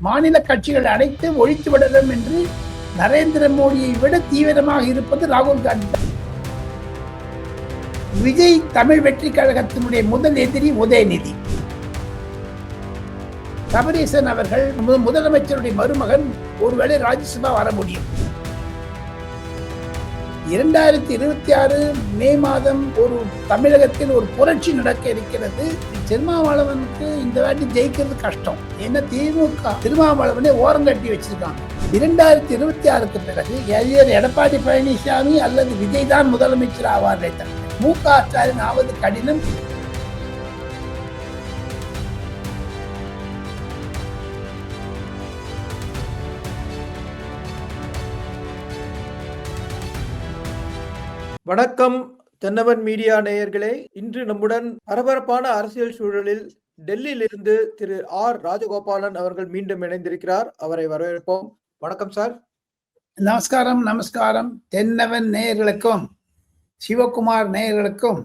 மாநில கட்சிகள் அனைத்து ஒழித்து விடலாம் என்று நரேந்திர மோடியை விட தீவிரமாக இருப்பது ராகுல் காந்தி. விஜய் தமிழ் வெற்றி கழகத்தினுடைய முதல் எதிரி உதயநிதி. சபரீசன் அவர்கள் முதலமைச்சருடைய மருமகன், ஒருவேளை ராஜ்யசபா வர முடியும். 2026 மே மாதம் ஒரு தமிழகத்தில் ஒரு புரட்சி நடக்க இருக்கிறது. திருமாவளவனுக்கு இந்த வாட்டி ஜெயிக்கிறது கஷ்டம். ஏன்னா திமுக திருமாவளவனை ஓரங்கட்டி வச்சிருக்காங்க. 2026க்கு பிறகு எடப்பாடி பழனிசாமி அல்லது விஜய் தான் முதலமைச்சர் ஆவார். மு.க. ஸ்டாலின் ஆவது கடினம். வணக்கம் தென்னவன் மீடியா நேயர்களே. இன்று நம்முடன் பரபரப்பான அரசியல் சூழலில் டெல்லியிலிருந்து திரு ஆர் ராஜகோபாலன் அவர்கள் மீண்டும் இணைந்திருக்கிறார். அவரை வரவேற்போம். வணக்கம் சார். நமஸ்காரம். தென்னவன் நேயர்களுக்கும் சிவகுமார் நேயர்களுக்கும்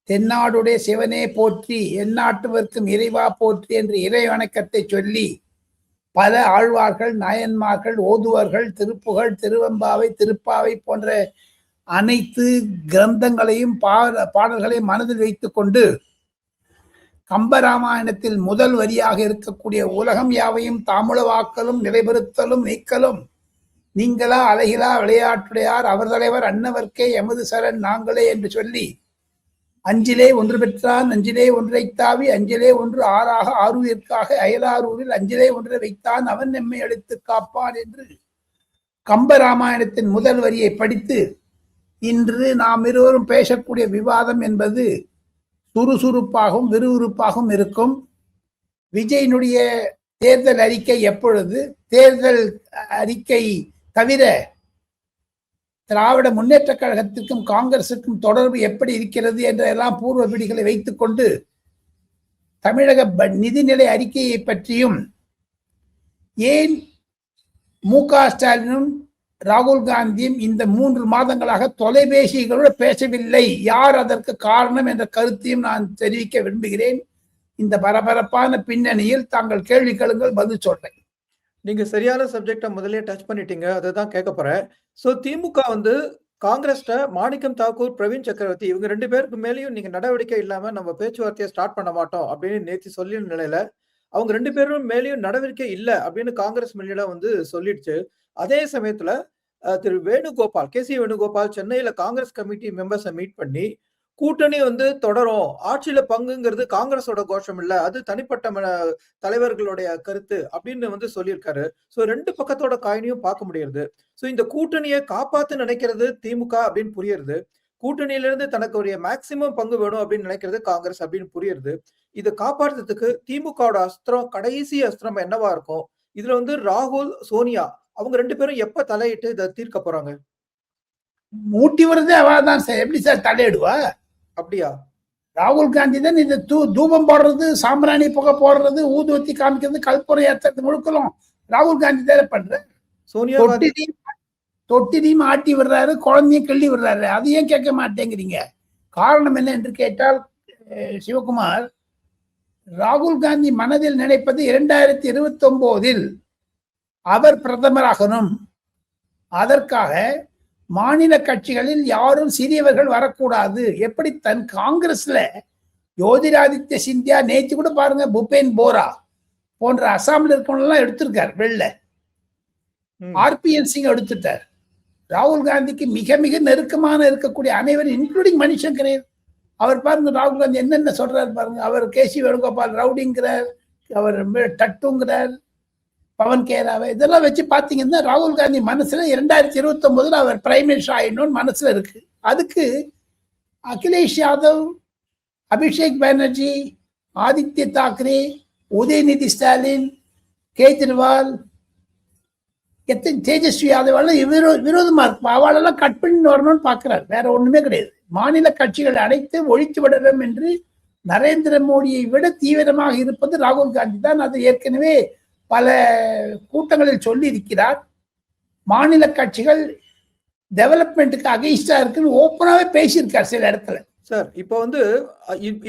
தென்னாடுடைய சிவனே போற்றி எந்நாட்டுவர்க்கும் இறைவா போற்றி என்று இறை வணக்கத்தை சொல்லி பல ஆழ்வார்கள், நாயன்மார்கள், ஓதுவர்கள் திருப்புகழ், திருவெம்பாவை, திருப்பாவை போன்ற அனைத்து கிரந்தங்களையும் பாடல்களையும் மனதில் வைத்துக் கொண்டு கம்பராமாயணத்தில் முதல் வரியாக இருக்கக்கூடிய உலகம் யாவையும் தாமுளவாக்கலும் நிலைபெறுத்தலும் நீக்கலும் நீங்களா அழகிலா விளையாட்டுடையார் அவர் தலைவர் அன்னவர்க்கே எமது சரண் நாங்களே என்று சொல்லி அஞ்சிலே ஒன்று பெற்றான் அஞ்சிலே ஒன்றை தாவி அஞ்சிலே ஒன்று ஆறாக ஆறுவிற்காக அயலாரூரில் அஞ்சிலே ஒன்றை வைத்தான் அவன் எம்மை அளித்து காப்பான் என்று கம்பராமாயணத்தின் முதல் வரியை படித்து இன்று நாம் இருவரும் பேசக்கூடிய விவாதம் என்பது சுறுசுறுப்பாகவும் விறுவிறுப்பாகவும் இருக்கும். விஜயினுடைய தேர்தல் அறிக்கை எப்பொழுது, தேர்தல் அறிக்கை தவிர திராவிட முன்னேற்ற கழகத்திற்கும் காங்கிரசுக்கும் தொடர்பு எப்படி இருக்கிறது என்றெல்லாம் பூர்வ பிடிகளை வைத்துக் கொண்டு தமிழக நிதிநிலை அறிக்கையை பற்றியும், ஏன் மு.க. ஸ்டாலினும் ராகுல் காந்தியும் இந்த 3 மாதங்களாக தொலைபேசிகளோடு பேசவில்லை, யார் அதற்கு காரணம் என்ற கருத்தையும் நான் தெரிவிக்க விரும்புகிறேன். இந்த பரபரப்பான பின்னணியில் தாங்கள் கேள்வி கேளுங்கள், பதில் சொல்றேன். நீங்க சரியான சப்ஜெக்டை முதலே டச் பண்ணிட்டீங்க. அதுதான் கேட்க போறேன். சோ திமுக காங்கிரஸ்ட மாணிக்கம் தாக்கூர், பிரவீன் சக்கரவர்த்தி இவங்க 2 பேருக்கு மேலேயும் நீங்க நடவடிக்கை இல்லாம நம்ம பேச்சுவார்த்தையை ஸ்டார்ட் பண்ண மாட்டோம் அப்படின்னு நேற்று சொல்லிய நிலையில அவங்க 2 பேரும் மேலேயும் நடவடிக்கை இல்லை அப்படின்னு காங்கிரஸ் மேலிடம் சொல்லிடுச்சு. அதே சமயத்துல திரு வேணுகோபால், கே.சி. வேணுகோபால் சென்னையில காங்கிரஸ் கமிட்டி மெம்பர்ஸை மீட் பண்ணி கூட்டணி தொடரும், ஆட்சியில பங்குங்கிறது காங்கிரஸோட கோஷம் இல்ல, அது தனிப்பட்ட தலைவர்களுடைய கருத்து அப்படின்னு சொல்லியிருக்காரு. சோ 2 பக்கத்தோட காயினையும் பார்க்க முடியுது. சோ இந்த கூட்டணியை காப்பாத்து நினைக்கிறது திமுக அப்படின்னு புரியுது. கூட்டணியிலிருந்து தனக்கு ஒரு மேக்சிமம் பங்கு வேணும் அப்படின்னு நினைக்கிறது காங்கிரஸ் அப்படின்னு புரியுது. இதை காப்பாற்றுறதுக்கு திமுகவோட அஸ்திரம், கடைசி அஸ்திரம் என்னவா இருக்கும்? இதுல ராகுல், சோனியா அவங்க 2 பேரும் எப்ப தலையிட்டு இதை தீர்க்க போறாங்க? மூட்டி வருது அவதான் சார். எப்படி சார் தலையிடுவா? அப்படியா? ராகுல் காந்தி தான் இந்த தூபம் போடுறது, சாம்பிராணி புகை போடுறது, ஊதுவத்தி காமிக்கிறது, கல்புரை ஏற்றது முழுக்கலும் ராகுல் காந்தி தான் பண்ற. சோனியா தொட்டிலையும் ஆட்டி விடுறாரு, குழந்தையும் கிள்ளி விடுறாரு. அதையும் கேட்க மாட்டேங்கிறீங்க. காரணம் என்ன என்று கேட்டால் சிவகுமார், ராகுல் காந்தி மனதில் நினைப்பது 2029 அவர் பிரதமராகணும். அதற்காக மாநில கட்சிகளில் யாரும் சிறியவர்கள் வரக்கூடாது. எப்படி தன் காங்கிரஸ்ல யோதிராதித்ய சிந்தியா, நேற்று கூட பாருங்க பூபேன் போரா போன்ற அசாமில் இருக்கவங்கெல்லாம் எடுத்திருக்கார் வெளில. ஆர்பிஎன் சிங் எடுத்துட்டார். ராகுல் காந்திக்கு மிக மிக நெருக்கமான இருக்கக்கூடிய அனைவரும் இன்க்ளூடிங் மணிசங்கரன் அவர் பாருங்க, ராகுல் காந்தி என்னென்ன சொல்றாரு பாருங்க. அவர் கே.சி. வேணுகோபால் ரவுடிங்கிறார், அவர் டட்டுங்கிறார், பவன் கேராவை இதெல்லாம் வச்சு பாத்தீங்கன்னா ராகுல் காந்தி மனசுல 2029 அவர் பிரைம் மினிஸ்டர் ஆயிடணும்னு மனசுல இருக்கு. அதுக்கு அகிலேஷ் யாதவ், அபிஷேக் பானர்ஜி, ஆதித்ய தாக்கரே, உதயநிதி ஸ்டாலின், கேஜ்ரிவால், தேஜஸ்வி யாதவ் விரோதமா இருக்கு. அவளெல்லாம் கட் பண்ணி வரணும்னு பாக்குறாரு. வேற ஒண்ணுமே கிடையாது. மாநில கட்சிகள் அனைத்து ஒழித்து விடலாம் என்று நரேந்திர மோடியை விட தீவிரமாக இருப்பது ராகுல் காந்தி தான். அது ஏற்கனவே பல கூட்டங்களில் சொல்லி இருக்கிறார். மாநில கட்சிகள் டெவலப்மெண்ட்டுக்கு அகைன்ஸ்டா இருக்குன்னு ஓப்பனாவே பேசியிருக்கார் சில இடத்துல. சார் இப்போ வந்து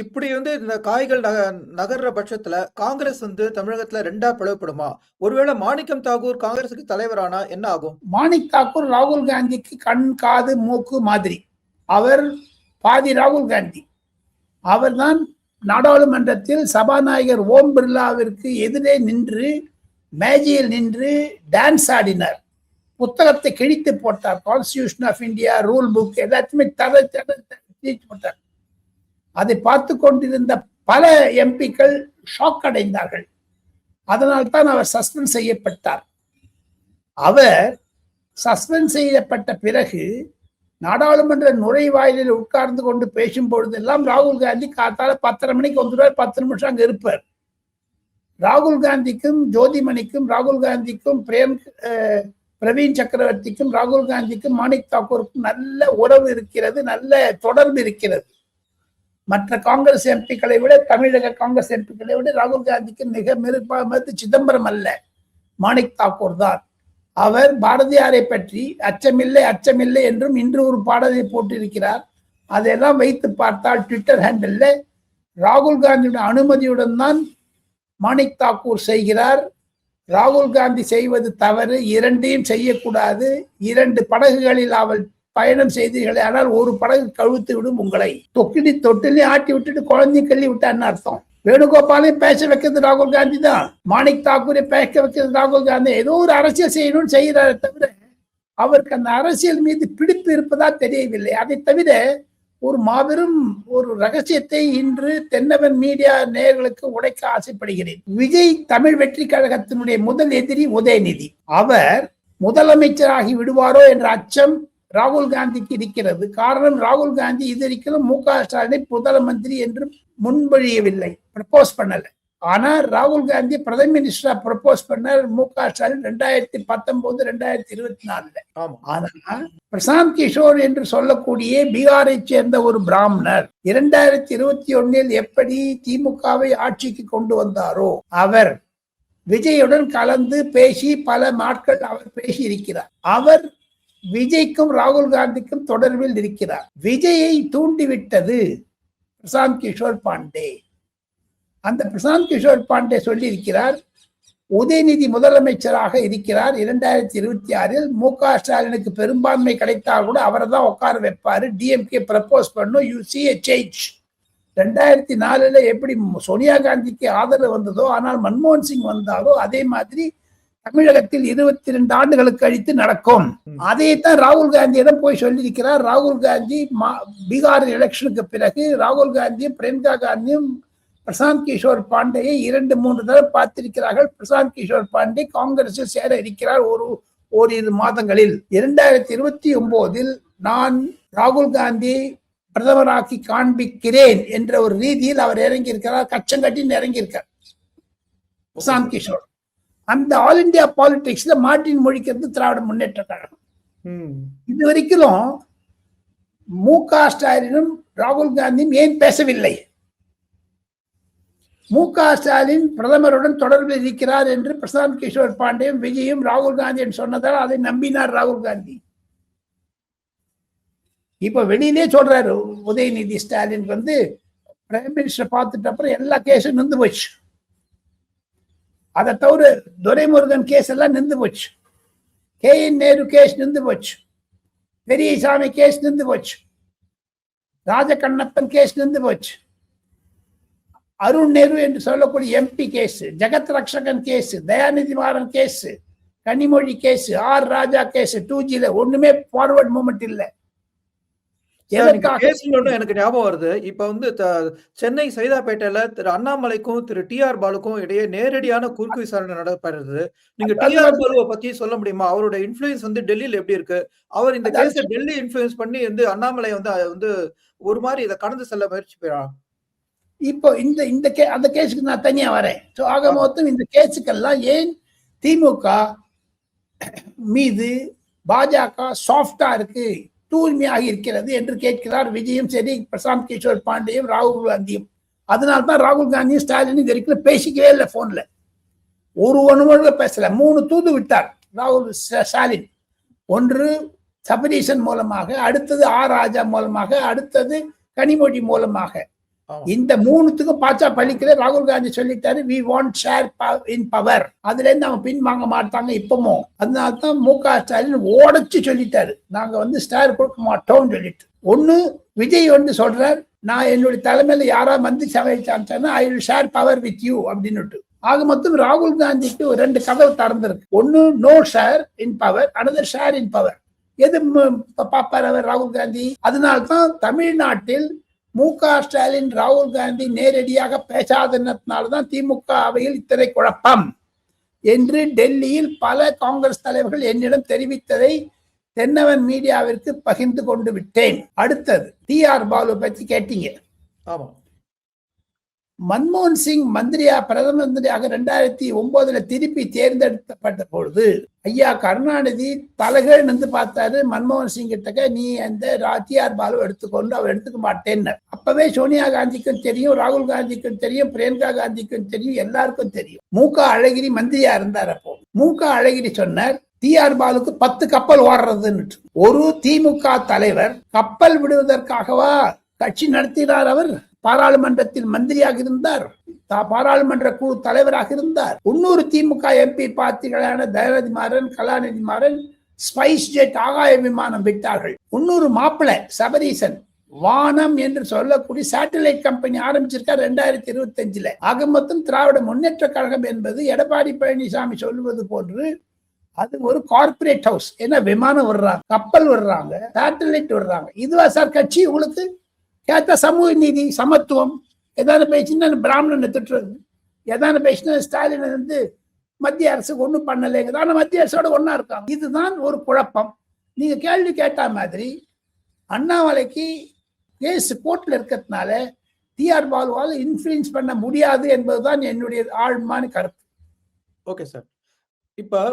இப்படி வந்து இந்த காய்கள் நகர்ற பட்சத்துல காங்கிரஸ் வந்து தமிழகத்துல 2ஆ பிளவுபடுமா? ஒருவேளை மாணிக்கம் தாகூர் காங்கிரஸுக்கு தலைவரானா என்ன ஆகும்? மாணிக் தாக்கூர் ராகுல் காந்திக்கு கண் காது மூக்கு மாதிரி. அவர் பாதி ராகுல் காந்தி. அவர்தான் நாடாளுமன்றத்தில் சபாநாயகர் ஓம் பிர்லாவிற்கு எதிரே நின்று மேஜையில் நின்று டான்ஸ் ஆடினார். புத்தகத்தை கிழித்து போட்டார். Constitution of India, rule book எல்லாத்தையுமே போட்டார். அதை பார்த்து கொண்டிருந்த பல எம்பிக்கள் ஷாக் அடைந்தார்கள். அதனால்தான் அவர் சஸ்பெண்ட் செய்யப்பட்டார். அவர் சஸ்பெண்ட் செய்யப்பட்ட பிறகு நாடாளுமன்ற நுழைவாயிலில் உட்கார்ந்து கொண்டு பேசும் பொழுதெல்லாம் ராகுல் காந்தி காத்தால 10:30 மணிக்கு வந்துடுவார். 10 நிமிஷம் அங்க இருப்பார். ராகுல் காந்திக்கும் ஜோதிமணிக்கும், ராகுல் காந்திக்கும் பிரவீன் சக்கரவர்த்திக்கும், ராகுல் காந்திக்கும் மாணிக் தாக்கூருக்கும் நல்ல உறவு இருக்கிறது, நல்ல தொடர்பு இருக்கிறது. மற்ற காங்கிரஸ் எம்பிக்களை விட, தமிழக காங்கிரஸ் எம்பிக்களை விட ராகுல் காந்திக்கு மிக நெருக்கமானது சிதம்பரம் அல்ல, மாணிக் தாக்கூர் தான். அவர் பாரதியாரை பற்றி அச்சமில்லை அச்சமில்லை என்றும் இன்று ஒரு பாடலை போட்டிருக்கிறார். அதையெல்லாம் வைத்து பார்த்தால் ட்விட்டர் ஹேண்டில் ராகுல் காந்தியுடைய அனுமதியுடன் தான் மாணிக் தாக்கூர் செய்கிறார். ராகுல் காந்தி செய்வது தவறு, இரண்டையும் செய்யக்கூடாது. 2 படகுகளில் அவள் பயணம் செய்தீர்களே, ஆனால் ஒரு படகு கழுத்து விடும் உங்களை. தொக்கிடி தொட்டிலே ஆட்டி விட்டுட்டு குழந்தை கள்ளி விட்டான்னு அர்த்தம். வேணுகோபாலையும் பேச வைக்கிறது ராகுல் காந்தி தான், மாணிக் தாக்கூரை பேச வைக்கிறது ராகுல் காந்தி. ஏதோ ஒரு அரசியல் செய்யணும்னு செய்கிறாரே தவிர அவருக்கு அந்த அரசியல் மீது பிடிப்பு இருப்பதா தெரியவில்லை. அதை தவிர ஒரு மாபெரும் ஒரு ரகசியத்தை இன்று தென்னவன் மீடியா நேயர்களுக்கு உடைக்க ஆசைப்படுகிறேன். விஜய் தமிழ் வெற்றி கழகத்தினுடைய முதல் எதிரி உதயநிதி. அவர் முதலமைச்சராகி விடுவாரோ என்ற அச்சம் ராகுல் காந்திக்கு இருக்கிறது. காரணம், ராகுல் காந்தி இதுவரைக்கும் மு.க. ஸ்டாலினை முதலமந்திரி என்று முன்மொழியவில்லை, ப்ரப்போஸ் பண்ணல. ஆனா ராகுல் காந்தி பிரதம மினிஸ்டரா ப்ரப்போஸ் பண்ணார் மு.க. ஸ்டாலின் 2019, 2024. ஆனா பிரசாந்த் கிஷோர் என்று சொல்லக்கூடிய பீகாரை சேர்ந்த ஒரு பிராமணர் 2021 எப்படி திமுகவை ஆட்சிக்கு கொண்டு வந்தாரோ, அவர் விஜயுடன் கலந்து பேசி பல நாட்கள் அவர் பேசி இருக்கிறார். அவர் விஜய்க்கும் ராகுல் காந்திக்கும் தொடர்பில் இருக்கிறார். விஜயை தூண்டிவிட்டது பிரசாந்த் கிஷோர் பாண்டே. அந்த பிரசாந்த் கிஷோர் பாண்டே சொல்லி இருக்கிறார், உதயநிதி முதலமைச்சராக இருக்கிறார் 2026. மு.க. ஸ்டாலினுக்கு பெரும்பான்மை கிடைத்தால் கூட அவரை தான் உட்கார வைப்பாரு, டிஎம்கே ப்ரப்போஸ் பண்ணும், யூ சி எ சேஞ்ச். 2004 எப்படி சோனியா காந்திக்கு ஆதரவு வந்ததோ, ஆனால் மன்மோகன் சிங் வந்தாரோ, அதே மாதிரி தமிழகத்தில் 22 ஆண்டுகளுக்கு கழித்து நடக்கும். அதைத்தான் ராகுல் காந்தியிடம் போய் சொல்லியிருக்கிறார். ராகுல் காந்தி பீகார் எலெக்ஷனுக்கு பிறகு ராகுல் காந்தியும் பிரியங்கா காந்தியும் பிரசாந்த் கிஷோர் பாண்டேயை 2-3 தடவை பார்த்திருக்கிறார்கள். பிரசாந்த் கிஷோர் பாண்டே காங்கிரஸில் சேர இருக்கிறார் ஓரிரு மாதங்களில். 2029 நான் ராகுல் காந்தி பிரதமராக்கி காண்பிக்கிறேன் என்ற ஒரு ரீதியில் அவர் இறங்கி இருக்கிறார். கச்சம் கட்டின்னு இறங்கி இருக்கார் பிரசாந்த் கிஷோர். அந்த ஆல் இந்தியா பாலிடிக்ஸ்ல மாட்டின் மொழிக்கிறது திராவிட முன்னேற்ற கழகம். இது வரைக்கும் மு.க. ஸ்டாலினும் ராகுல் காந்தியும் ஏன் பேசவில்லை? மு.க. ஸ்டாலின் பிரதமருடன் தொடர்பில் இருக்கிறார் என்று பிரசாந்த் கிஷோர் பாண்டேயும் விஜயும் ராகுல் காந்தியும் சொன்னதால் அதை நம்பினார் ராகுல் காந்தி. இப்ப வெளியிலே சொல்றாரு, உதயநிதி ஸ்டாலின் பிரைம் மினிஸ்டர் பார்த்துட்ட அப்புறம் எல்லா கேஸும் நின்று போச்சு. அதை தவிர துரைமுருகன் கேஸ் எல்லாம் நின்று போச்சு, கே.என். நேரு கேஸ் நின்று போச்சு, பெரியசாமி கேஸ் நின்று போச்சு, ராஜகண்ணப்பன் கேஸ் நின்று போச்சு, அருண் நேரு என்று சொல்லக்கூடிய MP case, Jagath Rakshakan case, Dayanidhi Maran case, Kanimozhi case, R Raja case, 2G ஒண்ணுமே ஃபார்வர்ட் மூவ்மெண்ட் இல்லை. எனக்கு ஞாபகம் வருது. இப்ப சென்னை சைதாப்பேட்டையில திரு அண்ணாமலைக்கும் திரு டி.ஆர். பாலுக்கும் இடையே நேரடியான குறுக்கு விசாரணை நடைபெறுது. நீங்க டி.ஆர். பாலுவை பத்தி சொல்ல முடியுமா? அவரோட இன்ஃபுளுன்ஸ் டெல்லியில எப்படி இருக்கு? அவர் இந்த கேஸ டெல்லி இன்ஃபுளுன்ஸ் பண்ணி அண்ணாமலை ஒரு மாதிரி இதை கடந்து செல்ல முயற்சி பெறா. இப்போ அந்த கேஸுக்கு நான் தனியா வரேன். ஆக மொத்தம் இந்த கேஸுக்கெல்லாம் ஏன் திமுக மீது பாஜக சாஃப்டா இருக்கு, தூய்மையாக இருக்கிறது என்று கேட்கிறார் விஜயும் சரி, பிரசாந்த் கிஷோர் பாண்டேயும், ராகுல் காந்தியும். அதனால்தான் ராகுல் காந்தியும் ஸ்டாலின் இது வரைக்கும் பேசிக்கவே இல்லை. போன்ல ஒரு ஒன்று பேசல. 3 தூது விட்டார் ராகுல் ஸ்டாலின். ஒன்று சபரீசன் மூலமாக, அடுத்தது ஆர் ராஜா மூலமாக, அடுத்தது கனிமொழி மூலமாக. ஆமா. இந்த மூணுத்துக்கும் பாச்சா பழிக்கல. ராகுல் காந்தி சொல்லிட்டாரு, we want share in power. அதுல இருந்து அவங்க பின் வாங்க மாட்டாங்க இப்பவும். அதனால்தான் மு.க. ஸ்டாலின் ஓடச்சு சொல்லிட்டாரு, நாங்க வந்து ஷேர் கொடுக்க மாட்டோம் சொல்லிட்டு. ஒண்ணு விஜய் வந்து சொல்றார், நான் என்னுடைய தலைமையில யாரா வந்து சமைச்சாங்கன்னா I will share power with you அப்படின்னு. ஆக மொத்தம் ராகுல் காந்திக்கு ஒரு 2 கதவு திறந்திருக்கு. ஒன்னு no share in power, another share in power. எது பாப்பார் அவர் ராகுல் காந்தி? அதனால்தான் தமிழ்நாட்டில் மு.க. ஸ்டாலின் ராகுல் காந்தி நேரடியாக பேசாதனால்தான் திமுக அவையில் இத்தனை குழப்பம் என்று டெல்லியில் பல காங்கிரஸ் தலைவர்கள் என்னிடம் தெரிவித்ததை தென்னவன் மீடியாவிற்கு பகிர்ந்து கொண்டு விட்டேன். அடுத்தது டி.ஆர். பாலு பற்றி கேட்டீங்க. ஆமா. மன்மோகன் சிங் பிரதம மந்திரியாக 2009 திருப்பி தேர்ந்தெடுக்கப்பட்ட பொழுது ஐயா கருணாநிதி தலைகள் வந்து பார்த்தாரு மன்மோகன் சிங் கிட்ட, நீ அந்த டி.ஆர். பாலு எடுத்துக்கொண்டு அவர் எடுத்துக்க மாட்டேன்னு. அப்பவே சோனியா காந்திக்கும் தெரியும், ராகுல் காந்திக்கும் தெரியும், பிரியங்கா காந்திக்கும் தெரியும், எல்லாருக்கும் தெரியும். மு.க. அழகிரி மந்திரியா இருந்தார். அப்போ மு.க. அழகிரி சொன்னார், டி.ஆர். பாலுக்கு 10 கப்பல் ஓடுறதுன்னு. ஒரு திமுக தலைவர் கப்பல் விடுவதற்காகவா கட்சி நடத்தினார்? அவர் பாராளுமன்றத்தில் மந்திரியாக இருந்தார், பாராளுமன்ற குழு தலைவராக இருந்தார். 300 திமுக எம்பி பார்ட்டிகளான தயாநிதி மாறன், கலாநிதி மாறன் ஸ்பைஸ் ஜெட் ஆகாய விமானம் விட்டார்கள். 300 மாப்பிள சபரீசன் வானம் என்று சொல்லக்கூடிய சேட்டலைட் கம்பெனி ஆரம்பிச்சிருக்கார் 2025. ஆக மொத்தம் திராவிட முன்னேற்ற கழகம் என்பது எடப்பாடி பழனிசாமி சொல்லுவது போன்று அது ஒரு கார்பரேட் ஹவுஸ். ஏன்னா விமானம் விடுறாங்க, கப்பல் விடுறாங்க, சேட்டலைட் விடுறாங்க. இதுவா சார் கட்சி உங்களுக்கு? கேட்டா சமூக நீதி, சமத்துவம். எதான பேசினா பிராமணனை திட்டுறது, எதான பேசினா ஸ்டாலின் வந்து மத்திய அரசு ஒண்ணும் பண்ணலைங்க, ஆனா மத்திய அரசோட ஒன்னா இருக்காங்க. இதுதான் ஒரு குழப்பம். நீங்க கேள்வி கேட்ட மாதிரி அண்ணாமலைக்கு கேஸ் கோர்ட்ல இருக்கிறதுனால டி.ஆர். பாலுவால் இன்ஃபுளுன்ஸ் பண்ண முடியாது என்பதுதான் என்னுடைய ஆழ்மான கருத்து. Okay sir. இப்ப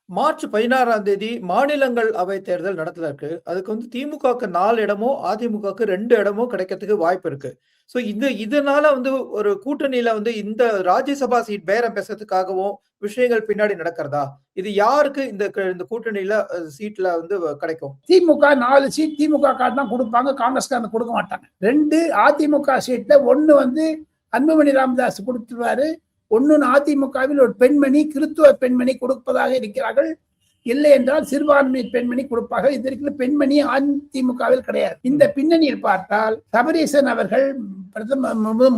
மார்ச் 16ஆம் தேதி மாநிலங்கள் அவை தேர்தல் நடத்தல இருக்கு. அதுக்கு வந்து திமுகவுக்கு 4 இடமும் அதிமுகவுக்கு 2 இடமும் கிடைக்கிறதுக்கு வாய்ப்பு இருக்கு. சோ இதனால வந்து ஒரு கூட்டணியில வந்து இந்த ராஜ்யசபா சீட் பேரம் பேசுறதுக்காகவும் விஷயங்கள் பின்னாடி நடக்கிறதா? இது யாருக்கு இந்த கூட்டணியில சீட்ல வந்து கிடைக்கும்? திமுக 4 சீட் திமுக தான் கொடுப்பாங்க, காங்கிரஸ்காரன் கொடுக்க மாட்டாங்க. 2 அதிமுக சீட்ல 1 வந்து அன்புமணி ராமதாஸ் கொடுத்துருவாரு. 1 அதிமுகவில் ஒரு பெண்மணி, கிறிஸ்துவ பெண்மணி கொடுப்பதாக இருக்கிறார்கள். இல்லை என்றால் சிறுபான்மை பெண்மணி கொடுப்பார்கள். இதற்கு பெண்மணி அதிமுகவில் கிடையாது. இந்த பின்னணியில் பார்த்தால் சபரீசன் அவர்கள்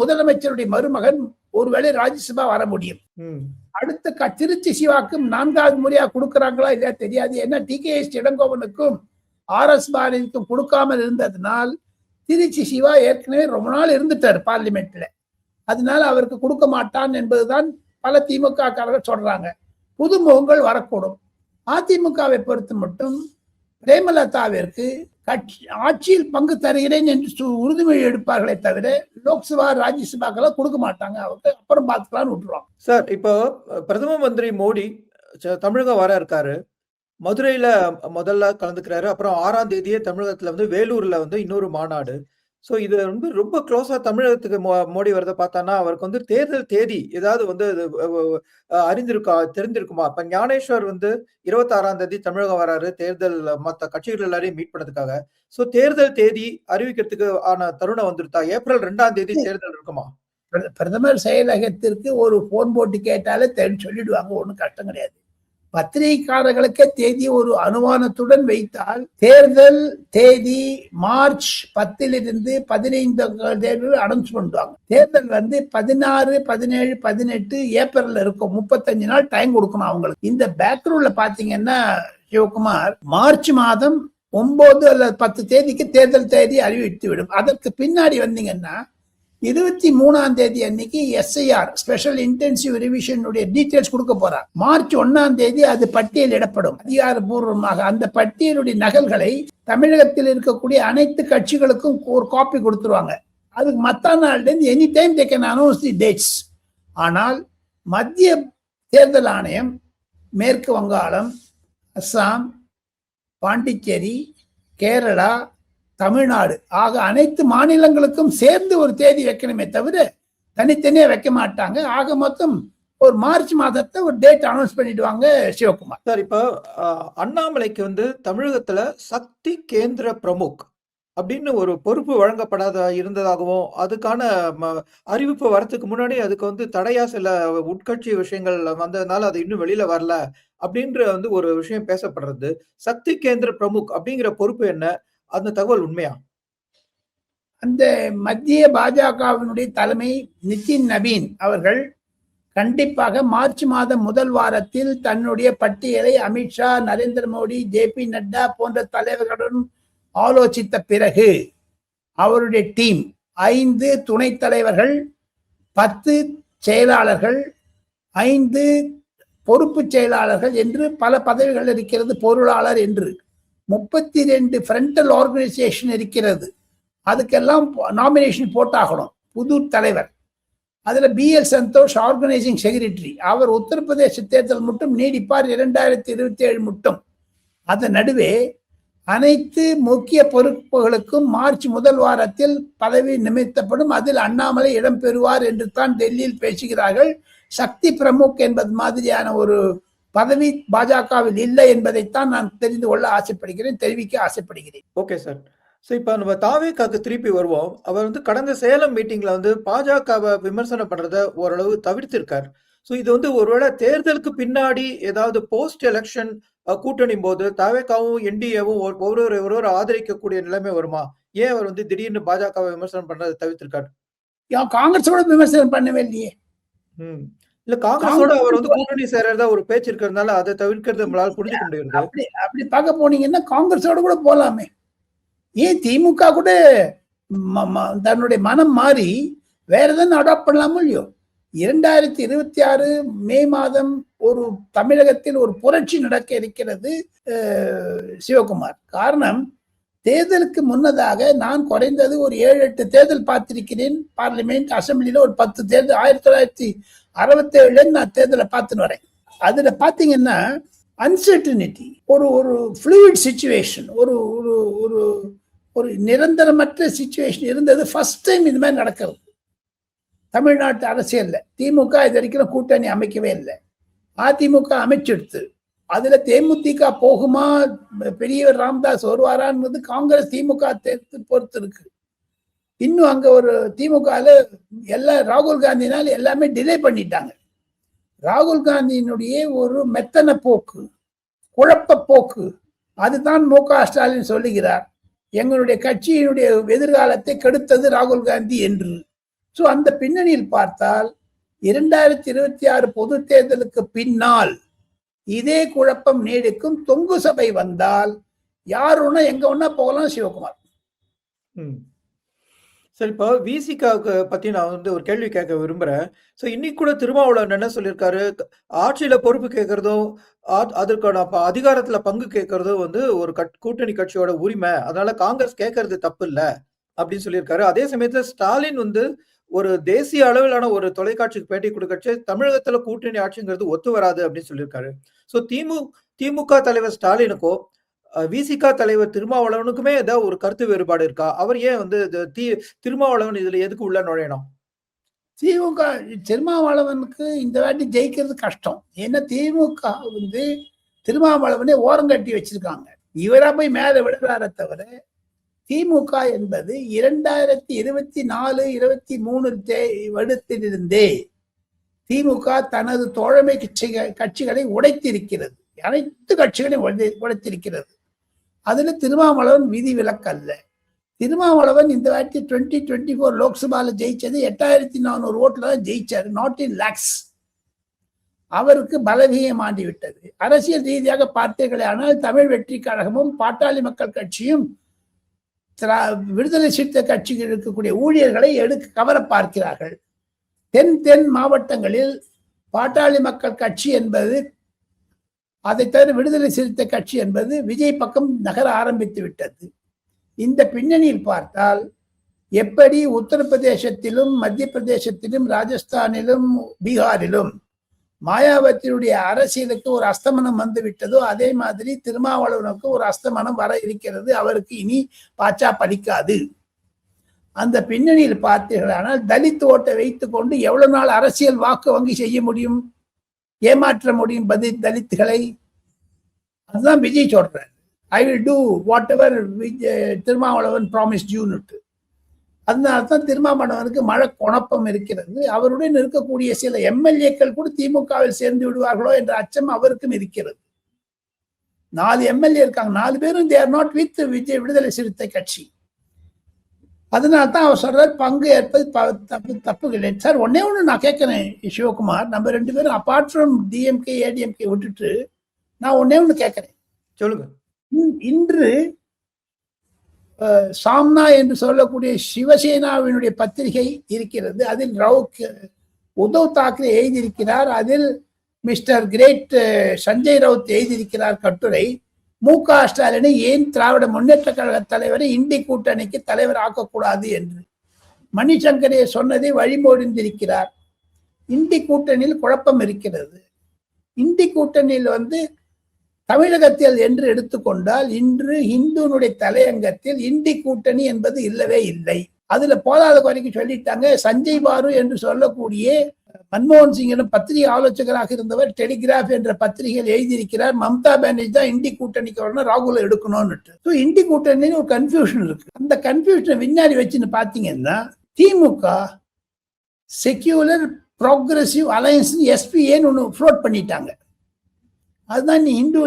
முதலமைச்சருடைய மருமகன் ஒருவேளை ராஜ்யசபா வர முடியும். அடுத்த திருச்சி சிவாக்கும் 4வது முறையா கொடுக்கறாங்களா இல்லையா தெரியாது. ஏன்னா டி.கே.எஸ். இளங்கோவனுக்கும் ஆர்.எஸ். பாரதிக்கும் கொடுக்காமல் இருந்ததுனால் திருச்சி சிவா ஏற்கனவே ரொம்ப நாள் இருந்துட்டார் பார்லிமெண்ட்ல. அதனால அவருக்கு கொடுக்க மாட்டான் என்பதுதான் பல திமுக காரர்கள் சொல்றாங்க. புது முகங்கள் வரக்கூடும். அதிமுகவை பொறுத்து மட்டும் பிரேமலதாவிற்கு ஆட்சியில் பங்கு தருகிறேன் என்று உறுதிமொழி எடுப்பார்களே தவிர லோக்சபா ராஜ்யசபாக்கெல்லாம் கொடுக்க மாட்டாங்க. அவருக்கு அப்புறம் பார்த்துக்கலாம்னு விட்டுருவாங்க. சார், இப்போ பிரதம மந்திரி மோடி தமிழகம் வர இருக்காரு. மதுரையில முதல்ல கலந்துக்கிறாரு. அப்புறம் 6ஆம் தேதியே தமிழகத்துல வந்து வேலூர்ல வந்து இன்னொரு மாநாடு. சோ இது வந்து ரொம்ப க்ளோஸா தமிழகத்துக்கு மோடி வரத பார்த்தானா அவருக்கு வந்து தேர்தல் தேதி ஏதாவது வந்து தெரிஞ்சிருக்குமா? இப்ப ஞானேஸ்வர் வந்து 26ஆம் தேதி தமிழகம் வராரு தேர்தல் மத்த கட்சிகள் எல்லாரையும் மீட் பண்ணதுக்காக. சோ தேர்தல் தேதி அறிவிக்கிறதுக்கு ஆன தருணம் வந்துருத்தா? ஏப்ரல் 2ஆம் தேதி தேர்தல் இருக்குமா? பிரதமர் செயலகத்திற்கு ஒரு போன் போட்டு கேட்டாலே சொல்லிடுவாங்க, ஒன்றும் கஷ்டம் கிடையாது. பத்திரிகைக்காரர்களுக்கே தேதி ஒரு அனுமானத்துடன் வைத்தால் தேர்தல் தேதி மார்ச் 10 15 அனௌன்ஸ் பண்ணுவாங்க. தேர்தல் வந்து 16, 17, 18 ஏப்ரல்ல இருக்கும். 35 நாள் டைம் கொடுக்கணும் அவங்களுக்கு. இந்த பேக்ரவுண்ட்ல பாத்தீங்கன்னா சிவகுமார், மார்ச் மாதம் 9 அல்லது 10 தேதிக்கு தேர்தல் தேதி அறிவித்து விடும். அதற்கு பின்னாடி வந்தீங்கன்னா 23ஆம் தேதி அன்னைக்கு SIR ஸ்பெஷல் இன்டென்சிவ் ரிவிஷனுடைய டீடைல்ஸ் கொடுக்க போறார். மார்ச் 1ஆம் தேதி அது பட்டியலிடப்படும் அதிகாரப்பூர்வமாக. அந்த பட்டியலுடைய நகல்களை தமிழகத்தில் இருக்கக்கூடிய அனைத்து கட்சிகளுக்கும் ஒரு காப்பி கொடுத்துருவாங்க. அதுக்கு மத்த நாள்ல இருந்து any time they can announce the dates. ஆனால் மத்திய தேர்தல் ஆணையம் மேற்கு வங்காளம், அஸ்ஸாம், பாண்டிச்சேரி, கேரளா, தமிழ்நாடு ஆக அனைத்து மாநிலங்களுக்கும் சேர்ந்து ஒரு தேதி வைக்கணுமே தவிர தனித்தனியா வைக்க மாட்டாங்க. ஆக மொத்தம் ஒரு மார்ச் மாதத்தை ஒரு டேட் அனௌன்ஸ் பண்ணிடுவாங்க. சிவகுமார் சார், இப்போ அண்ணாமலைக்கு வந்து தமிழகத்துல சக்தி கேந்திர பிரமுக் அப்படின்னு ஒரு பொறுப்பு வழங்கப்படாத இருந்ததாகவும், அதுக்கான அறிவிப்பு வரதுக்கு முன்னாடி அதுக்கு வந்து தடையா சில உட்கட்சி விஷயங்கள் வந்ததுனால அது இன்னும் வெளில வரல. அப்படின்ற வந்து ஒரு விஷயம் பேசப்படுறது. சக்தி கேந்திர பிரமுக் அப்படிங்கிற பொறுப்பு என்ன? அந்த தகவல் உண்மையா? அந்த மத்திய பாஜகவினுடைய தலைமை நிதின் நபீன் அவர்கள் கண்டிப்பாக மார்ச் மாதம் முதல் வாரத்தில் தன்னுடைய பட்டியலை அமித்ஷா, நரேந்திர மோடி, ஜே.பி. நட்டா போன்ற தலைவர்களுடன் ஆலோசித்த பிறகு அவருடைய டீம் 5 துணைத் தலைவர்கள், 10 செயலாளர்கள், 5 பொறுப்பு செயலாளர்கள் என்று பல பதவிகள் இருக்கிறது, பொருளாளர் என்று 32 ஃப்ரண்டல் ஆர்கனைசேஷன் இருக்கிறது. அதுக்கெல்லாம் நாமினேஷன் போட்டாகணும் புது தலைவர். அதுல பி.எல். சந்தோஷ் ஆர்கனைசிங் செக்ரட்டரி, அவர் உத்தரப்பிரதேச தேர்தல் மட்டும் நீடிப்பார் 2027 மட்டும். அதன் நடுவே அனைத்து முக்கிய பொறுப்புகளுக்கும் மார்ச் முதல் வாரத்தில் பதவி நிமித்தப்படும். அதில் அண்ணாமலை இடம்பெறுவார் என்று தான் டெல்லியில் பேசுகிறார்கள். சக்தி பிரமுக் என்பது மாதிரியான ஒரு பதவி பாஜகவில் இல்லை என்பதைத்தான் நான் தெரிந்து கொள்ள ஆசைப்படுகிறேன், தெரிவிக்க ஆசைப்படுகிறேன். Okay sir. ஸோ இப்ப நம்ம தாவேகாக்கு திருப்பி வருவோம். அவர் வந்து கடந்த சேலம் மீட்டிங்ல வந்து பாஜகவை விமர்சனம் பண்றத ஓரளவு தவிர்த்திருக்கார். ஸோ இது வந்து ஒருவேளை தேர்தலுக்கு பின்னாடி ஏதாவது போஸ்ட் எலெக்ஷன் கூட்டணி போது தாவேகாவும் என்டிஏவும் ஒருவர் ஆதரிக்கக்கூடிய நிலைமை வருமா? ஏன் அவர் வந்து திடீர்னு பாஜகவை விமர்சனம் பண்றதை தவிர்த்திருக்காரு? காங்கிரஸோட விமர்சனம் பண்ணவே இல்லையே. இல்ல காங்கிரஸோட அவர் வந்து கூட்டணி சேரறதா ஒரு பேச்சு இருக்கிறதுனால அதை தவிர்க்கிறது நம்மளால புரிஞ்சுக்க முடியுது. அப்படி பார்க்க போனீங்கன்னா காங்கிரஸோட கூட போலாமே. ஏன் திமுக கூட தன்னுடைய மனம் மாறி வேற எதாவது அடாப்ட் பண்ணலாமோ இல்லையோ? 2026 மே மாதம் ஒரு தமிழகத்தில் ஒரு புரட்சி நடக்க இருக்கிறது சிவகுமார். காரணம், தேர்தலுக்கு முன்னதாக நான் குறைந்தது ஒரு 7-8 தேர்தல் பார்த்திருக்கிறேன். பார்லிமெண்ட், அசம்பிளில ஒரு 10 தேர்தல் 1967 நான் தேர்தலை பார்த்துன்னு வரேன். அதுல பாத்தீங்கன்னா அன்சர்டனிட்டி, ஒரு ஒரு ஃப்ளூயிட் சிச்சுவேஷன், ஒரு ஒரு ஒரு ஒரு நிரந்தரமற்ற சிச்சுவேஷன் இருந்தது. ஃபர்ஸ்ட் டைம் இது மாதிரி நடக்கிறது தமிழ்நாட்டு அரசியல்ல. திமுக இது வரைக்கும் கூட்டணி அமைக்கவே இல்லை. அதிமுக அமைச்செடுத்து அதுல தேமுதிக போகுமா, பெரியவர் ராமதாஸ் வருவாரான்னு காங்கிரஸ் திமுக பொறுத்து இருக்கு. இன்னும் அங்க ஒரு திமுக எல்லாம் ராகுல் காந்தினால எல்லாமே டிலே பண்ணிட்டாங்க. ராகுல் காந்தியினுடைய ஒரு மெத்தன போக்கு, குழப்ப போக்கு, அதுதான் மு.க. ஸ்டாலின் சொல்லுகிறார், எங்களுடைய கட்சியினுடைய எதிர்காலத்தை கெடுத்தது ராகுல் காந்தி என்று. ஸோ அந்த பின்னணியில் பார்த்தால் 2026 பொது தேர்தலுக்கு பின்னால் இதே குழப்பம் நீடிக்கும். தொங்கு சபை வந்தால் யார் ஒன்னா எங்க ஒன்னா போகலாம் சிவகுமார். சரி, இப்போ விசிகாவுக்கு பத்தி நான் வந்து ஒரு கேள்வி கேட்க விரும்புறேன். ஸோ இன்னைக்கு கூட திருமாவளவன் என்ன சொல்லியிருக்காரு, ஆட்சியில பொறுப்பு கேட்கறதும் அதற்கான அதிகாரத்துல பங்கு கேட்கறதும் வந்து ஒரு கூட்டணி கட்சியோட உரிமை, அதனால காங்கிரஸ் கேட்கறது தப்பு இல்லை அப்படின்னு சொல்லியிருக்காரு. அதே சமயத்துல ஸ்டாலின் வந்து ஒரு தேசிய அளவிலான ஒரு தொலைக்காட்சிக்கு பேட்டி கொடுக்கச்சு தமிழகத்துல கூட்டணி ஆட்சிங்கிறது ஒத்து வராது அப்படின்னு சொல்லியிருக்காரு. ஸோ திமுக தலைவர் ஸ்டாலினுக்கோ விசிகா தலைவர் திருமாவளவனுக்குமே ஏதாவது ஒரு கருத்து வேறுபாடு இருக்கா? அவர் ஏன் வந்து திருமாவளவன் இதுல எதுக்கு உள்ள நுழையணும்? திமுக திருமாவளவனுக்கு இந்த வாட்டி ஜெயிக்கிறது கஷ்டம். ஏன்னா திமுக வந்து திருமாவளவனே ஓரங்கட்டி வச்சிருக்காங்க. இவரா போய் மேல விடுறார தவிர திமுக என்பது 2024-23 வருடத்திலிருந்தே திமுக தனது தோழமை கட்சிகளை உடைத்திருக்கிறது. அனைத்து கட்சிகளையும் உடைத்திருக்கிறது. அதுல திருமாவளவன் விதி விலக்கு அல்ல. திருமாவளவன் இந்த வாட்டி 2024 லோக்சபால ஜெயிச்சது 8400 ஓட்டுல தான் ஜெயிச்சாரு, நாட் இன் லேக்ஸ். அவருக்கு பலவீனம் ஆண்டி விட்டது. அரசியல் ரீதியாக பார்த்தீர்களே ஆனால் தமிழ் வெற்றி கழகமும் பாட்டாளி மக்கள் கட்சியும் விடுதலை சிறுத்தை கட்சிகள் இருக்கக்கூடிய ஊழியர்களை கவர பார்க்கிறார்கள். தென் மாவட்டங்களில் பாட்டாளி மக்கள் கட்சி என்பது, அதை தவிர விடுதலை சிறுத்தை கட்சி என்பது விஜய் பக்கம் நகர ஆரம்பித்து விட்டது. இந்த பின்னணியில் பார்த்தால் எப்படி உத்தரப்பிரதேசத்திலும் மத்திய பிரதேசத்திலும் ராஜஸ்தானிலும் பீகாரிலும் மாயாவதியுடைய அரசியலுக்கு ஒரு அஸ்தமனம் வந்து விட்டதோ அதே மாதிரி திருமாவளவனுக்கு ஒரு அஸ்தமனம் வர இருக்கிறது. அவருக்கு இனி பாச்சா பலிக்காது. அந்த பின்னணியில் பார்த்தீர்களானால் தலித் ஓட்டை வைத்துக் கொண்டு எவ்வளவு நாள் அரசியல் வாக்கு வங்கி செய்ய முடியும், ஏமாற்ற முடியும் தலித்துகளை? அதுதான் விஜய் சொல்றார். I will do what ever Thirumavalavan promise unit. அதனால்தான் திருமாவளவனுக்கு மழை குழப்பம் இருக்கிறது. அவருடன் இருக்கக்கூடிய சில எம்எல்ஏக்கள் கூட திமுகவில் சேர்ந்து விடுவார்களோ என்ற அச்சம் அவருக்கும் இருக்கிறது. 4 எம்எல்ஏ இருக்காங்க, 4 பேரும் தே ஆர் நாட் வித் விடுதலை சிறுத்தை கட்சி. அதனால்தான் அவர் சொல்றாரு பங்கு ஏற்பது தப்பு கிடையாது. சார் ஒன்னே ஒன்று நான் கேட்கிறேன் சிவகுமார், நம்ம 2 பேரும் அப்பார்ட் ஃப்ரம் டிஎம்கே ஏடிஎம்கே விட்டுட்டு நான் ஒன்னே ஒன்று கேட்கிறேன். சொல்லுங்க. இன்று சாம்னா என்று சொல்லக்கூடிய சிவசேனாவினுடைய பத்திரிகை இருக்கிறது. அதில் உத்தவ் தாக்கரே எழுதியிருக்கிறார். அதில் மிஸ்டர் கிரேட் சஞ்சய் ரவுத் எழுதியிருக்கிறார் கட்டுரை. மு.க. ஸ்டாலினை ஏன் திராவிட முன்னேற்ற கழக தலைவரை இந்தி கூட்டணிக்கு தலைவர் ஆக்கக்கூடாது என்று மணிசங்கரே சொன்னதை வழிமொழிந்திருக்கிறார். இந்தி கூட்டணியில் குழப்பம் இருக்கிறது. இந்தி கூட்டணியில் தமிழகத்தில் என்று எடுத்துக்கொண்டால் இன்று இந்துனுடைய தலையங்கத்தில் இந்தி கூட்டணி என்பது இல்லவே இல்லை. அதுல போதாத குறைக்கு சொல்லிட்டாங்க. சஞ்சய் பாரு என்று சொல்லக்கூடிய மன்மோகன் சிங்கிடம் பத்திரிகை ஆலோசகராக இருந்தவர் டெலிகிராஃப் என்ற பத்திரிகையில் எழுதியிருக்கிறார், மம்தா பானர்ஜி தான் இந்தி கூட்டணிக்கு வரணும், ராகுல எடுக்கணும்னு. இந்தி கூட்டணின்னு ஒரு கன்ஃபியூஷன் இருக்கு. அந்த கன்ஃபியூஷனை விஞ்ஞானி வச்சுன்னு பாத்தீங்கன்னா திமுக செக்யூலர் ப்ரோக்ரசிவ் அலையன்ஸ் எஸ்பிஏன்னு ஒன்று ஃப்ளோட் பண்ணிட்டாங்க. அதுதான் நீ இந்து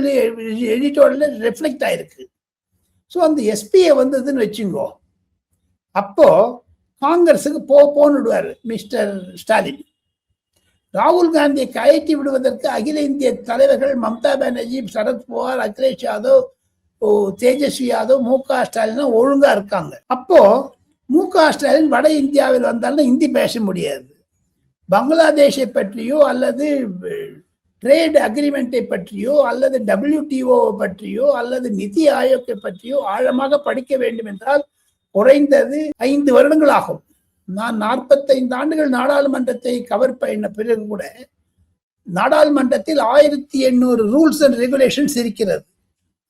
எடிட்டோர்ல ரிஃப்ளெக்ட் ஆயிருக்கு. ஸோ அந்த எஸ்பிஏ வந்ததுன்னு வச்சுங்கோ, அப்போ காங்கிரஸுக்கு போன்னு விடுவார் மிஸ்டர் ஸ்டாலின். ராகுல் காந்தியை கயற்றி விடுவதற்கு அகில இந்திய தலைவர்கள் மம்தா பானர்ஜி, சரத்பவார், அகிலேஷ் யாதவ், தேஜஸ்வி யாதவ், மு.க. ஸ்டாலின் ஒழுங்கா இருக்காங்க. அப்போ மு.க. ஸ்டாலின் வட இந்தியாவில் வந்தாலும் ஹிந்தி பேச முடியாது. பங்களாதேஷை பற்றியோ அல்லது ட்ரேட் அக்ரிமெண்ட்டை பற்றியோ அல்லது WTO பற்றியோ அல்லது நிதி ஆயோக்கை பற்றியோ ஆழமாக படிக்க வேண்டும் என்றால் குறைந்தது 5 வருடங்கள் ஆகும். நான் 45 ஆண்டுகள் நாடாளுமன்றத்தை கவர் பண்ண பிறகு கூட நாடாளுமன்றத்தில் 1800 ரூல்ஸ் அண்ட் ரெகுலேஷன்ஸ் இருக்கிறது.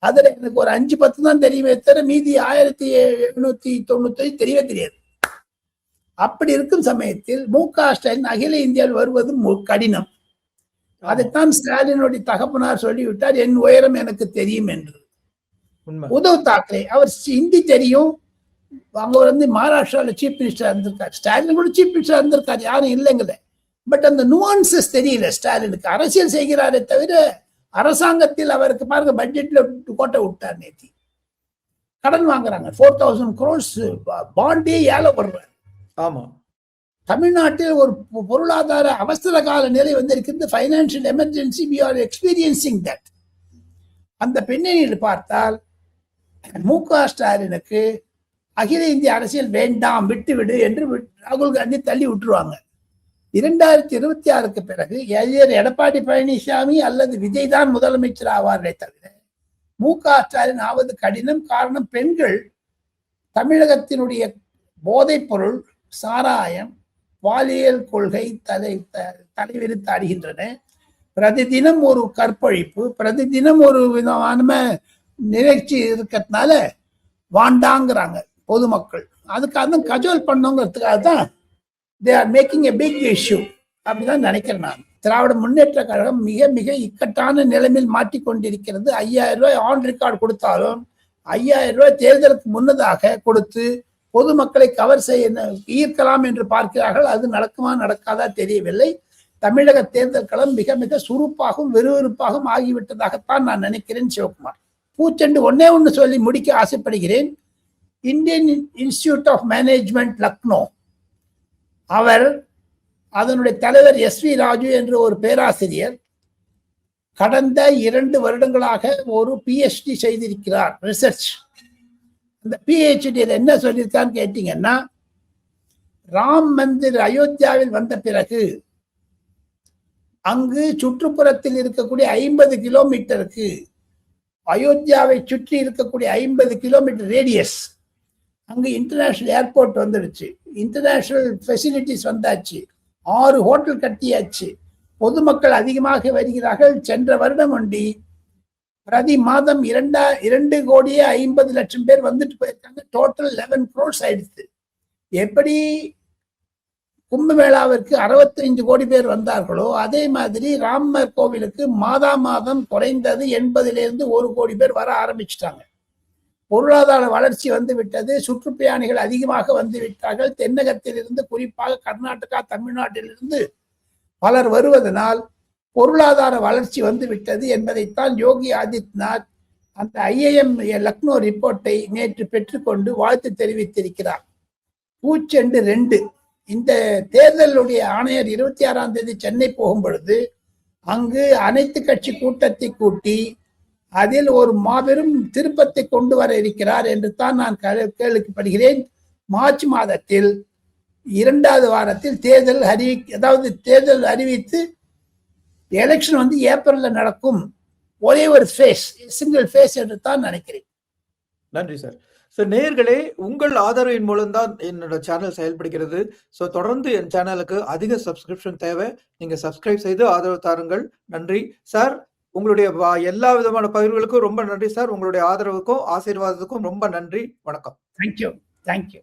அதுல எனக்கு ஒரு 5-10 தான் தெரியுமே தவிர மீதி 1795 தெரியவே தெரியாது. அப்படி இருக்கும் சமயத்தில் மு.க. ஸ்டாலின் அகில இந்தியாவில் வருவது கடினம். அதைத்தான் ஸ்டாலினுடைய தகப்பனார் சொல்லிவிட்டார், என் உயரம் எனக்கு தெரியும் என்று. உத்தவ் தாக்கரே அவர் ஹிந்தி தெரியும், அங்க மகாராஷ்டிராவில் சீஃப் மினிஸ்டர் இருந்திருக்காரு. ஸ்டாலின் கூட சீஃப் மினிஸ்டர் இருந்திருக்காரு, யாரும் இல்லைங்கல. பட் அந்த நுவான்சஸ் தெரியல ஸ்டாலினுக்கு. அரசியல் செய்கிறாரே தவிர அரசாங்கத்தில் அவருக்கு பாருங்க பட்ஜெட்ல கோட்டை விட்டார். நேத்தி கடன் வாங்குறாங்க, 4000 crores பாண்டே ஏல போடுறாரு. ஆமா, தமிழ்நாட்டில் ஒரு பொருளாதார அவசர கால நிலை வந்திருக்கிறது. Financial emergency, we are experiencing that. அந்த பின்னணியில் பார்த்தால் மு.க. ஸ்டாலினுக்கு அகில இந்திய அரசியல் வேண்டாம், விட்டுவிடு என்று ராகுல் காந்தி தள்ளி விட்டுருவாங்க. 2026க்கு பிறகு எடப்பாடி பழனிசாமி அல்லது விஜய் தான் முதலமைச்சர் ஆவார்களே தவிர மு.க. ஸ்டாலின் ஆவது கடினம். காரணம், பெண்கள் தமிழகத்தினுடைய போதைப் பொருள், சாராயம், பாலியல் கொள்கை தலைவிரித்து ஆடுகின்றன. பிரதிதினம் ஒரு கற்பழிப்பு, பிரதிதினம் ஒரு விதமான நிகழ்ச்சி இருக்கிறதுனால வாண்டாங்கிறாங்க பொதுமக்கள். அதுக்காக கஜோல் பண்ணுங்கிறதுக்காக தான் they are making a big issue. அப்படிதான் நினைக்கிறேன் நான். திராவிட முன்னேற்ற கழகம் மிக மிக இக்கட்டான நிலைமையில் மாட்டிக்கொண்டிருக்கிறது. 5000 ரூபாய் ஆன் ரெக்கார்டு கொடுத்தாலும் 5000 ரூபாய் தேர்தலுக்கு முன்னதாக கொடுத்து பொதுமக்களை கவர் செய்ய ஈர்க்கலாம் என்று பார்க்கிறார்கள். அது நடக்குமா நடக்காதா தெரியவில்லை. தமிழக தேர்தல் களம் மிக மிக சுறுப்பாகவும் விறுவிறுப்பாகவும் ஆகிவிட்டதாகத்தான் நான் நினைக்கிறேன். சிவகுமார், பூச்செண்டு ஒண்ணு சொல்லி முடிக்க ஆசைப்படுகிறேன். Indian institute of management Lucknow, அவர் அதனுடைய தலைவர் SV ராஜு என்ற ஒரு பேராசிரியர் கடந்த 2 வருடங்களாக ஒரு PhD செய்திருக்கிறார், ரிசர்ச். அந்த PhD என்ன சொல்லியிருக்கான்னு கேட்டீங்கன்னா, ராம் மந்திர் அயோத்தியாவில் வந்த பிறகு அங்கு சுற்றுப்புறத்தில் இருக்கக்கூடிய 50 கிலோமீட்டருக்கு, அயோத்தியாவை சுற்றி இருக்கக்கூடிய 50 கிலோமீட்டர் ரேடியஸ், அங்கு இன்டர்நேஷனல் ஏர்போர்ட் வந்துடுச்சு, இன்டர்நேஷனல் ஃபெசிலிட்டிஸ் வந்தாச்சு, 6 ஹோட்டல் கட்டியாச்சு, பொதுமக்கள் அதிகமாக வருகிறார்கள். சென்ற வருடம் ஒண்டி பிரதி மாதம் 2,50,00,000 பேர் வந்துட்டு போயிருக்காங்க. டோட்டல் 11 crores ஆயிடுச்சு. எப்படி கும்பமேளாவிற்கு 65 கோடி பேர் வந்தார்களோ அதே மாதிரி ராமர் கோவிலுக்கு மாதம் குறைந்தது 80 to 1 கோடி பேர் வர ஆரம்பிச்சுட்டாங்க. பொருளாதார வளர்ச்சி வந்து விட்டது, சுற்றுப்பயணிகள் அதிகமாக வந்து விட்டார்கள். தென்னகத்திலிருந்து குறிப்பாக கர்நாடகா, தமிழ்நாட்டிலிருந்து பலர் வருவதனால் பொருளாதார வளர்ச்சி வந்து விட்டது என்பதைத்தான் யோகி ஆதித்யநாத் அந்த IIM லக்னோ ரிப்போர்ட்டை நேற்று பெற்றுக்கொண்டு வாழ்த்து தெரிவித்திருக்கிறார். பூச்செண்டு 2 இந்த தேர்தலுடைய ஆணையர் 26ஆம் தேதி சென்னை போகும் பொழுது அங்கு அனைத்து கட்சி கூட்டத்தை கூட்டி அதில் ஒரு மாபெரும் திருப்பத்தை கொண்டு வர இருக்கிறார் என்று தான் நான் கேள்விப்படுகிறேன். மார்ச் மாதத்தில் 2வது வாரத்தில் தேர்தல் அறிவித்து எலெக்ஷன் வந்து ஏப்ரல்ல நடக்கும். ஒரே ஒரு சிங்கிள் ஃபேஸ் என்று தான் நினைக்கிறேன். நன்றி சார். ஸோ நேயர்களே, உங்கள் ஆதரவின் மூலம்தான் என்னோட சேனல் செயல்படுகிறது. ஸோ தொடர்ந்து என் சேனலுக்கு அதிக சப்ஸ்கிரிப்ஷன் தேவை. நீங்க சப்ஸ்கிரைப் செய்து ஆதரவு தாருங்கள். நன்றி சார். உங்களுடைய எல்லா விதமான பகிர்வுகளுக்கும் ரொம்ப நன்றி சார். உங்களுடைய ஆதரவுக்கும் ஆசீர்வாதத்துக்கும் ரொம்ப நன்றி. வணக்கம். தேங்க்யூ.